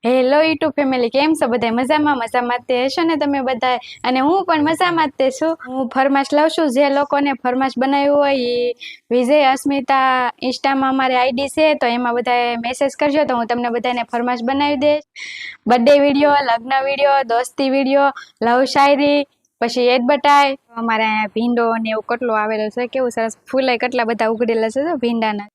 Hello YouTube family, કેમ છો બધા? મજામાં તે હશો ને તમે બધા? અને હું પણ મજામાં જ તે છું. હું ફરમાશ લઉં છું. જે લોકોને ફરમાશ બનાવ્યું હોય એ વિજય અસ્મિતા ઇન્સ્ટામાં અમારી આઈડી છે, તો એમાં બધા મેસેજ કરજો તો હું તમને બધાને ફરમાશ બનાવી દઈશ. બર્થડે વિડીયો, લગ્ન વિડીયો, દોસ્તી વિડીયો, લવ શાયરી, પછી એડ બટાય. અમારે અહીંયા ભીંડો ને એવું કેટલું આવેલું છે, કેવું સરસ ફૂલે કેટલા બધા ઉગડેલા છે તો ભીંડાના.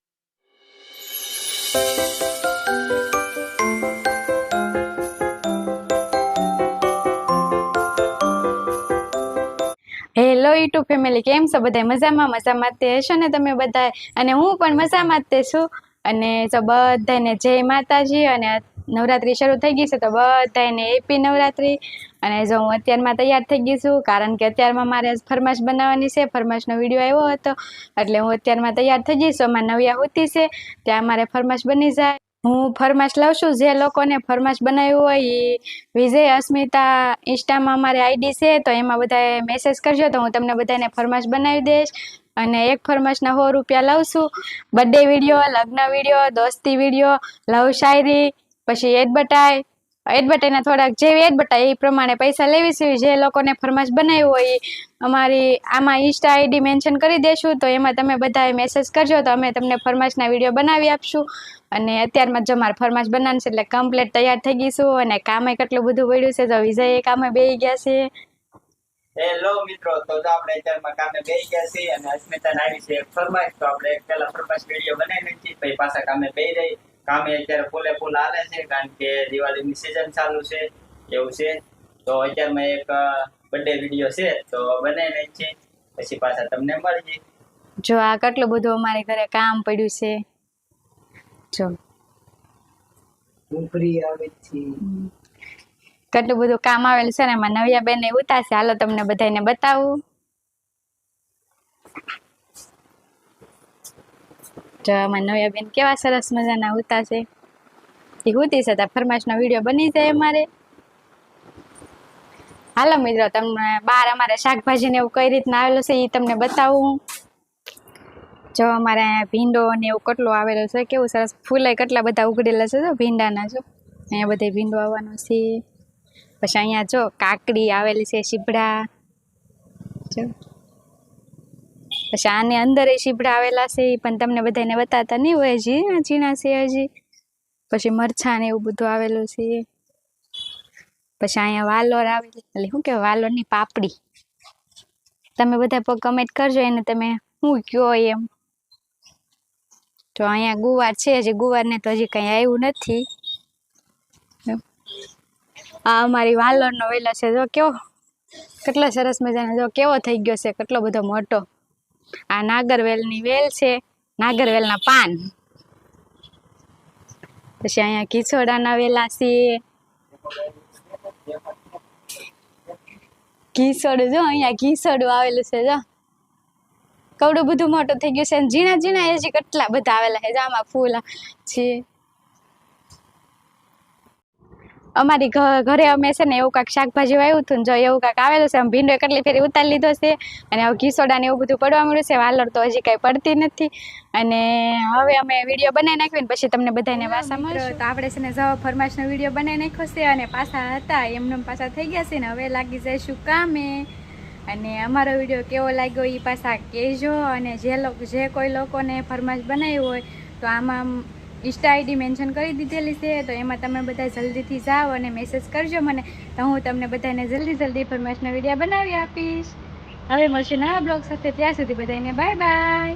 હેલો યુટ્યુબ ફેમિલી, કેમ છો બધા? મજામાં તે હશો ને તમે બધા? અને હું પણ મજામાં જ તે છું. અને જો બધાને જય માતાજી. અને નવરાત્રી શરૂ થઈ ગઈ છે તો બધાને હેપી નવરાત્રી. અને જો હું અત્યારમાં તૈયાર થઈ ગઈ છું, કારણ કે અત્યારમાં મારે ફરમાશ બનાવવાની છે. ફરમાશનો વિડીયો આવ્યો હતો એટલે હું અત્યારમાં તૈયાર થઈ જઈશ. અમારે નવિયા હોતી છે ત્યાં મારે ફરમાશ બની જાય. હું ફરમાશ લઉં છું. જે લોકોને ફરમાશ બનાવ્યું હોય એ વિજય અસ્મિતા ઇન્સ્ટામાં અમારી આઈડી છે, તો એમાં બધા મેસેજ કરજો તો હું તમને બધાને ફરમાશ બનાવી દઈશ. અને એક ફરમાશના 100 રૂપિયા લઉં છું. બર્થડે વિડીયો, લગ્ન વિડીયો, દોસ્તી વિડીયો, લવ શાયરી, પછી એડ બટાઈના થોડાક જેવી એડ બટાઈ એ પ્રમાણે પૈસા લેવી છે. જે લોકોને ફરમાશ બનાવ્યું હોય એ અમારી આમાં ઇન્સ્ટા આઈડી મેન્શન કરી દઈશું, તો એમાં તમે બધા મેસેજ કરજો તો અમે તમને ફરમાશના વિડીયો બનાવી આપશું. અને અત્યારમાં જો મારે ફરમાશ બનાવવાનું છે એટલે કમ્પ્લીટ તૈયાર થઈ ગઈશું. અને કામે કેટલું બધું પડ્યું છે, તો વિજય કામે બેસી ગયા છે. હેલો મિત્રો, તો આપણે અત્યારમાં કામે બેસી ગયા છીએ અને અસ્મિતાને આવી છે એક ફરમાઈશ, તો આપણે એક પહેલા ફરમાઈશ વિડીયો બનાવી નાખીએ, પછી પાછા કામે બેસી રહી. કામે અત્યારે ફૂલ હાલે છે, કારણ કે દિવાળીની સિઝન ચાલુ છે એવું છે. તો અત્યારમાં એક બર્થડે વિડીયો છે તો બનાવી નાખીએ, પછી પાછા તમને મળીએ. જો આ કેટલું બધું અમારે ઘરે કામ પડ્યું છે. જો ઉપરી આવે છે, કેટલું બધું કામ આવેલું છે ને એમાં નવિયા બેન ને ઉતારશે. હાલો તમને બધાને બતાવું. જો આમાં નવિયા બેન કેવા સરસ મજાના ઉતારશે. એ ઉતી છે ત્યાં ફરમાશનો વિડીયો બની જાય અમારે. હાલો મિત્રો, તમને બહાર અમારે શાકભાજી ને એવું કઈ રીતના આવેલું છે એ તમને બતાવું. જો અમારે અહીંયા ભીંડો ને એવું કેટલું આવેલું છે, કેવું સરસ ફૂલે કેટલા બધા ઉગડેલા છે તો ભીંડાના. જો અહીંયા બધે ભીંડો આવવાનો છે. પછી અહીંયા જો કાકડી આવેલી છે, શીપડા. જો પછી આને અંદર એ શીપડા આવેલા છે, પણ તમને બધાને બતાવતા નહીં હોય, હજી ઝીણા છે હજી. પછી મરચાં ને એવું બધું આવેલું છે. પછી અહીંયા વાલોર આવેલી, એટલે શું કહેવાય, વાલોરની પાપડી. તમે બધા કમેન્ટ કરજો એને તમે શું કયો એમ. તો અહીંયા ગુવાર છે, હજી ગુવારને તો હજી કંઈ આવ્યું નથી. આ અમારી વાલોરનો વેલો છે, જો કેવો કેટલો સરસ મજાનો, જો કેવો થઈ ગયો છે, કેટલો બધો મોટો. આ નાગરવેલની વેલ છે, નાગરવેલના પાન. પછી અહીંયા ઘીસોડાના વેલા છે. ઘીસોડું જો અહીંયા ઘીસોડું આવેલું છે. જો કવડું બધું મોટું થઈ ગયું છે. ઝીણા ઝીણા હજી કેટલા બધા આવેલા છે. આમાં ફૂલ છે. અમારી ઘરે અમે છે ને એવું કાંઈક શાકભાજી વાવ્યું હતું, જો એવું કાંઈક આવેલું છે. આમ ભીંડો કેટલી ફેરી ઉતારી લીધો છે. અને હવે ઘીસોડા ને એવું બધું પડવા મળ્યું છે. વાલોર તો હજી કાંઈ પડતી નથી. અને હવે અમે વિડીયો બનાવી નાખ્યો ને પછી તમને બધાને પાછા મળશું. તો આપણે છે ને જવા ફરમાશનો વિડીયો બનાવી નાખ્યો છે. અને પાછા હતા એમને પાછા થઈ ગયા છે ને હવે લાગી જઈશું કામે. અને અમારો વિડીયો કેવો લાગ્યો એ પાછા કહેજો. અને જે કોઈ લોકોને ફરમાશ બનાવી હોય તો આમાં ઇન્સ્ટા આઈડી મેન્શન કરી દીધેલી છે, તો એમાં તમે બધા જલ્દીથી જાઓ અને મેસેજ કરજો મને, તો હું તમને બધાને જલ્દી ફરમાશનો વિડીયો બનાવી આપીશ. હવે મળશે નવા બ્લોગ સાથે, ત્યાં સુધી બધાને બાય બાય.